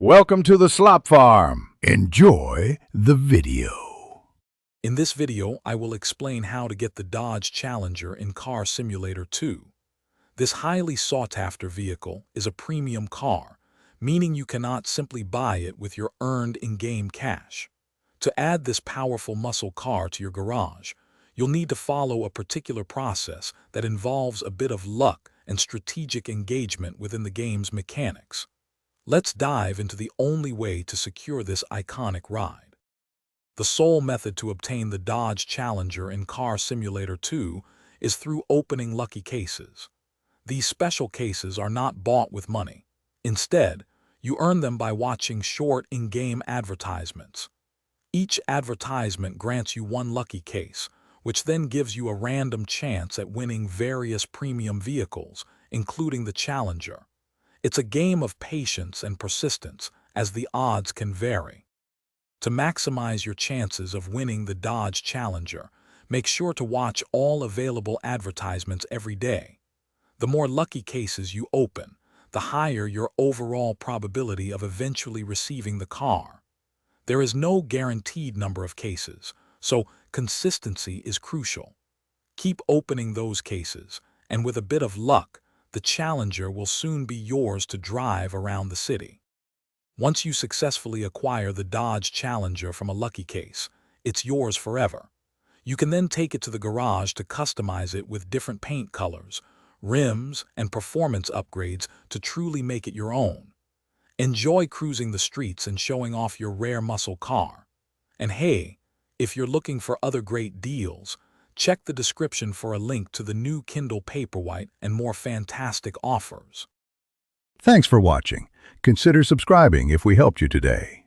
Welcome to the Slop Farm. Enjoy the video. In this video, I will explain how to get the Dodge Challenger in Car Simulator 2. This highly sought-after vehicle is a premium car, meaning you cannot simply buy it with your earned in-game cash. To add this powerful muscle car to your garage, you'll need to follow a particular process that involves a bit of luck and strategic engagement within the game's mechanics. Let's dive into the only way to secure this iconic ride. The sole method to obtain the Dodge Challenger in Car Simulator 2 is through opening lucky cases. These special cases are not bought with money. Instead, you earn them by watching short in-game advertisements. Each advertisement grants you one lucky case, which then gives you a random chance at winning various premium vehicles, including the Challenger. It's a game of patience and persistence, as the odds can vary. To maximize your chances of winning the Dodge Challenger, make sure to watch all available advertisements every day. The more lucky cases you open, the higher your overall probability of eventually receiving the car. There is no guaranteed number of cases, so consistency is crucial. Keep opening those cases, and with a bit of luck, the Challenger will soon be yours to drive around the city. Once you successfully acquire the Dodge Challenger from a lucky case, it's yours forever. You can then take it to the garage to customize it with different paint colors, rims, and performance upgrades to truly make it your own. Enjoy cruising the streets and showing off your rare muscle car. And hey, if you're looking for other great deals, check the description for a link to the new Kindle Paperwhite and more fantastic offers. Thanks for watching. Consider subscribing if we helped you today.